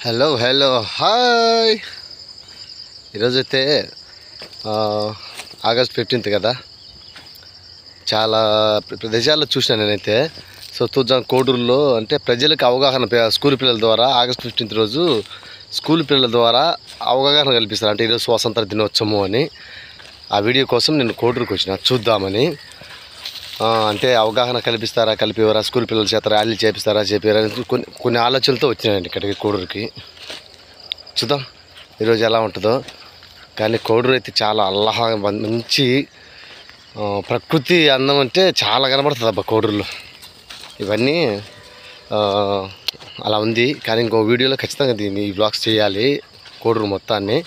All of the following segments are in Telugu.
Hello hello hi. ఈరోజైతే ఆగస్ట్ 15th కదా. చాలా ప్రదేశాల్లో చూసినాను నేనైతే. సో చూద్దాం కోడూరులో అంటే ప్రజలకు అవగాహన స్కూల్ పిల్లల ద్వారా ఆగస్ట్ 15th రోజు స్కూల్ పిల్లల ద్వారా అవగాహన కల్పిస్తారు. అంటే ఈరోజు స్వాతంత్ర దినోత్సవం అని ఆ వీడియో కోసం నేను కోడూరుకి వచ్చిన చూద్దామని. అంటే అవగాహన కల్పిస్తారా కలిపేవారా, స్కూల్ పిల్లల చేత ర్యాలీ చేపిస్తారా చేపివారా కొన్ని ఆలోచనలతో వచ్చినాయండి ఇక్కడికి కోడూరుకి. చూద్దాం ఈరోజు ఎలా ఉంటుందో. కానీ కోడూరు అయితే చాలా మంచి ప్రకృతి అందం అంటే చాలా కనబడుతుంది అబ్బా కోడూరులో. ఇవన్నీ అలా ఉంది. కానీ ఇంకో వీడియోలో ఖచ్చితంగా దీన్ని ఈ బ్లాగ్స్ చేయాలి. కోడూరు మొత్తాన్ని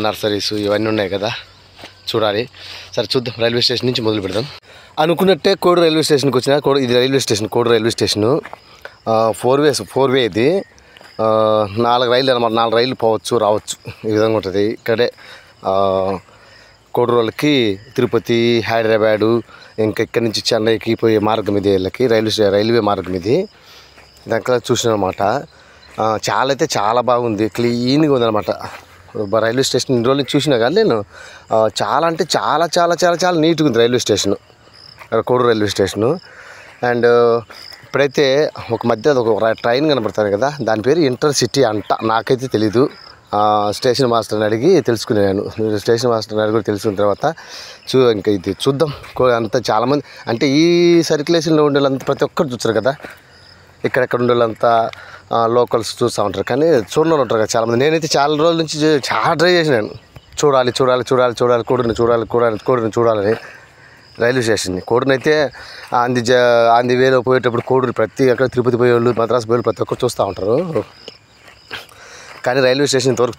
నర్సరీస్ ఇవన్నీ ఉన్నాయి కదా, చూడాలి. సరే చూద్దాం. రైల్వే స్టేషన్ నుంచి మొదలు పెడదాం. అనుకున్నట్టే కోడూరు రైల్వే స్టేషన్కి వచ్చిన. ఇది railway station, Koduru railway station. Four way ఇది. 4 రైళ్ళు అనమాట. 4 రైళ్ళు పోవచ్చు రావచ్చు, ఈ విధంగా ఉంటుంది. ఇక్కడే కోడూరు వాళ్ళకి తిరుపతి, హైదరాబాదు, ఇంకా ఇక్కడి నుంచి చెన్నైకి పోయే మార్గం ఇది. వీళ్ళకి రైల్వే మార్గం ఇది. దాంట్లో చూసిన అనమాట. చాలా అయితే చాలా బాగుంది, క్లీన్గా ఉందన్నమాట రైల్వే స్టేషన్. ఇన్ని రోజులు చూసినా కానీ నేను చాలా అంటే చాలా చాలా చాలా చాలా నీట్గా ఉంది railway station, Koduru railway station. And ఇప్పుడైతే ఒక మధ్య ఒక ట్రైన్ కనబడుతుంది కదా, దాని పేరు ఇంటర్సిటీ అంట. నాకైతే తెలీదు. స్టేషన్ మాస్టర్ని అడిగి తెలుసుకున్నాను. స్టేషన్ మాస్టర్ని అడిగి తెలుసుకున్న తర్వాత ఇంకా ఇది చూద్దాం. అంతా చాలామంది అంటే ఈ సర్క్యులేషన్లో ఉండే వాళ్ళంతా ప్రతి ఒక్కరు చూస్తారు కదా, ఇక్కడెక్కడ ఉండే వాళ్ళంతా లోకల్స్ చూస్తూ ఉంటారు. కానీ చూడని ఉంటారు కదా చాలామంది. నేనైతే చాలా రోజుల నుంచి చాలా ట్రై చేసినాను, చూడాలి కోడూరుని చూడాలని రైల్వే స్టేషన్ని. కోడూరుని అయితే అంది వేలో పోయేటప్పుడు కోడూరు ప్రతి అక్కడ తిరుపతి పోయేవాళ్ళు, మద్రాసు పోయేవాళ్ళు ప్రతి ఒక్కరు చూస్తూ ఉంటారు. కానీ రైల్వే స్టేషన్ ఇంతవరకు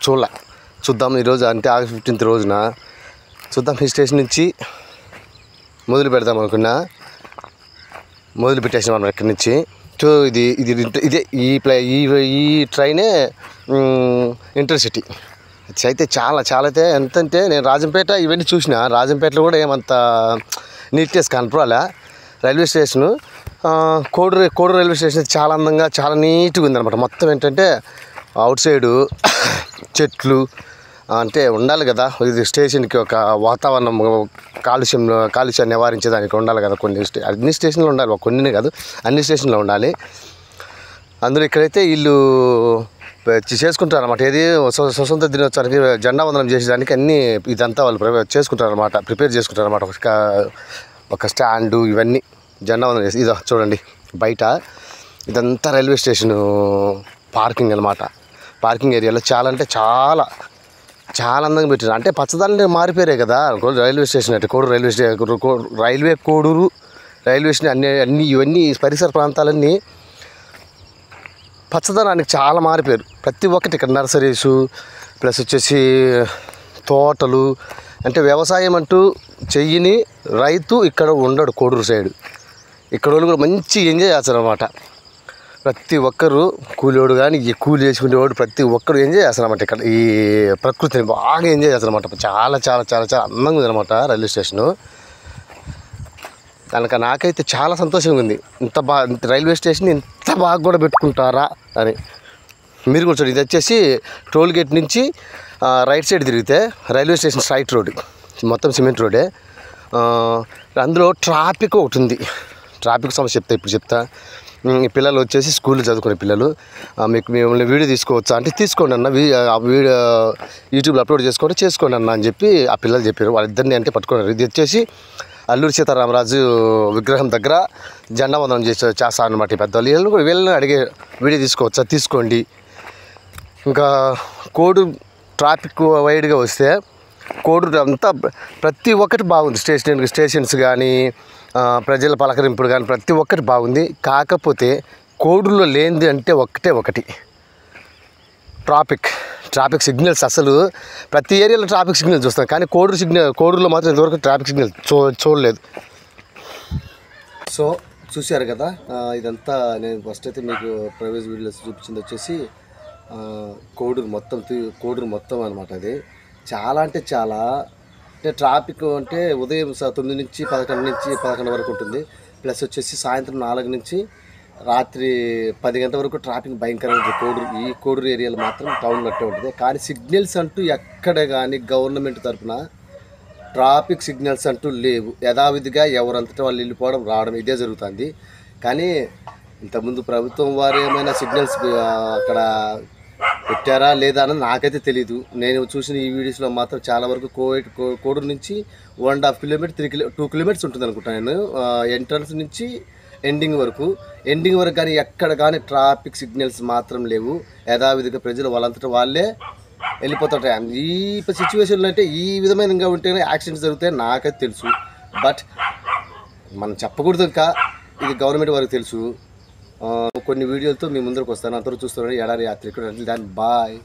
చూద్దాం ఈరోజు. అంటే ఆగస్ట్ 15th రోజున చూద్దాం. ఈ స్టేషన్ నుంచి మొదలు పెడదాం అనుకున్నా, మొదలు పెట్టేసాం మనం ఇక్కడి నుంచి. సో ఇదే ఈ ట్రైనే ఇంటర్సిటీ. అయితే చాలా అయితే ఎంతంటే నేను రాజంపేట ఇవన్నీ చూసిన. రాజంపేటలో కూడా ఏమంత నీట్నెస్ కనపడాలా railway station. Koduru railway station చాలా అందంగా చాలా నీట్గా ఉందన్నమాట. మొత్తం ఏంటంటే అవుట్ సైడు చెట్లు అంటే ఉండాలి కదా, ఇది స్టేషన్కి ఒక వాతావరణం, కాలుష్యాన్ని నివారించేదానికి ఉండాలి కదా. అన్ని స్టేషన్లో ఉండాలి, కొన్ని కాదు అన్ని స్టేషన్లో ఉండాలి. అందులో ఇక్కడైతే వీళ్ళు చేసుకుంటారన్నమాట. ఏది స్వతంత్ర దినోత్సవానికి జెండా వందనం చేసేదానికి అన్నీ ఇదంతా వాళ్ళు చేసుకుంటారన్నమాట, ప్రిపేర్ చేసుకుంటారన్నమాట. ఒక స్టాండు ఇవన్నీ జెండా వందనం చేసి. ఇదో చూడండి బయట ఇదంతా రైల్వే స్టేషను పార్కింగ్ అనమాట. పార్కింగ్ ఏరియాలో చాలా అంటే చాలా అందంగా పెట్టారు. అంటే పచ్చదనం మారిపోయారే కదా రైల్వే స్టేషన్. అంటే Koduru railway station, Koduru railway station అన్నీ ఇవన్నీ పరిసర ప్రాంతాలన్నీ పచ్చదనానికి చాలా మారిపోయారు. ప్రతి ఒక్కటి ఇక్కడ నర్సరీసు ప్లస్ వచ్చేసి తోటలు. అంటే వ్యవసాయం అంటూ చెయ్యని రైతు ఇక్కడ ఉండడు కోడూరు సైడు. ఇక్కడ వాళ్ళు కూడా మంచి ఎంజాయ్ చేస్తారు అనమాట. ప్రతి ఒక్కరు కూలివాడు కానీ కూలి చేసుకునేవాడు ప్రతి ఒక్కరు ఎంజాయ్ చేస్తారన్నమాట. ఇక్కడ ఈ ప్రకృతిని బాగా ఎంజాయ్ చేస్తారన్నమాట. చాలా చాలా చాలా చాలా అందంగా ఉంది అనమాట రైల్వే స్టేషను. కనుక నాకైతే చాలా సంతోషంగా ఉంది. ఇంత రైల్వే స్టేషన్ ఇంత బాగా కూడా పెట్టుకుంటారా అని. మీరు కూడా చూడండి. ఇది వచ్చేసి టోల్ గేట్ నుంచి రైట్ సైడ్ తిరిగితే రైల్వే స్టేషన్ స్ట్రైట్ రోడ్, మొత్తం సిమెంట్ రోడే. అందులో ట్రాఫిక్ ఒకటి ఉంది. ట్రాఫిక్ సమస్య ఇప్పుడు చెప్తా. ఈ పిల్లలు వచ్చేసి స్కూల్లో చదువుకునే పిల్లలు. మీకు మిమ్మల్ని వీడియో తీసుకోవచ్చా అంటే తీసుకోండి అన్న, వీడియో యూట్యూబ్లో అప్లోడ్ చేసుకోండి అన్న అని చెప్పి ఆ పిల్లలు చెప్పారు. వాళ్ళిద్దరిని అంటే పట్టుకున్నారు. ఇది వచ్చేసి అల్లూరి సీతారామరాజు విగ్రహం దగ్గర జెండా వందనం చేస్తారనమాట ఈ పెద్దవాళ్ళు. వీళ్ళని అడిగే వీడియో తీసుకోవచ్చా తీసుకోండి. ఇంకా కోడూరు ట్రాఫిక్ వైడ్గా వస్తే కోడూరు అంతా ప్రతి ఒక్కటి బాగుంది. స్టేషన్స్ కానీ ప్రజల పలకరింపుడు కానీ ప్రతి ఒక్కటి బాగుంది. కాకపోతే కోడూరులో లేనిది అంటే ఒకటి ట్రాఫిక్ సిగ్నల్స్. అసలు ప్రతి ఏరియాలో ట్రాఫిక్ సిగ్నల్ చూస్తాం, కానీ కోడూరులో మాత్రం ఇంతవరకు ట్రాఫిక్ సిగ్నల్ చూడలేదు. సో చూశారు కదా, ఇదంతా నేను ఫస్ట్ అయితే మీకు ప్రైవేట్ వీడియోస్ చూపించింది వచ్చేసి కోడూరు మొత్తం అనమాట. అది చాలా అంటే చాలా అంటే ట్రాఫిక్ అంటే ఉదయం 9 నుంచి 11 వరకు ఉంటుంది. ప్లస్ వచ్చేసి సాయంత్రం 4 నుంచి రాత్రి 10 గంటల వరకు ట్రాఫిక్ భయంకరంగా ఉంటుంది. ఈ కోడూరు ఏరియాలో మాత్రం టౌన్ నట్టే ఉంటుంది. కానీ సిగ్నల్స్ అంటూ ఎక్కడ కానీ గవర్నమెంట్ తరఫున ట్రాఫిక్ సిగ్నల్స్ అంటూ లేవు. యథావిధిగా ఎవరంతటా వాళ్ళు వెళ్ళిపోవడం రావడం ఇదే జరుగుతుంది. కానీ ఇంతకుముందు ప్రభుత్వం వారు ఏమైనా సిగ్నల్స్ అక్కడ పెట్టారా లేదా అని నాకైతే తెలీదు. నేను చూసిన ఈ వీడియోస్లో మాత్రం చాలా వరకు కోడూరు నుంచి 1.5 కిలోమీటర్ 2 కిలోమీటర్స్ ఉంటుంది అనుకుంటాను నేను, ఎంట్రన్స్ నుంచి ఎండింగ్ వరకు కానీ ఎక్కడ కానీ ట్రాఫిక్ సిగ్నల్స్ మాత్రం లేవు. యథావిధిగా ప్రజలు వాళ్ళంతటా వాళ్ళే వెళ్ళిపోతుంటాయి. ఈ సిచ్యువేషన్లో అంటే ఈ విధమైనగా ఉంటేనే యాక్సిడెంట్స్ జరుగుతాయని నాకైతే తెలుసు. బట్ మనం చెప్పకూడదు, ఇంకా ఇది గవర్నమెంట్ వారికి తెలుసు. కొన్ని వీడియోలతో మీ ముందరకు వస్తాను. అంతవరకు చూస్తున్నాను ఎడారి యాత్రికుడు. దాని బాయ్.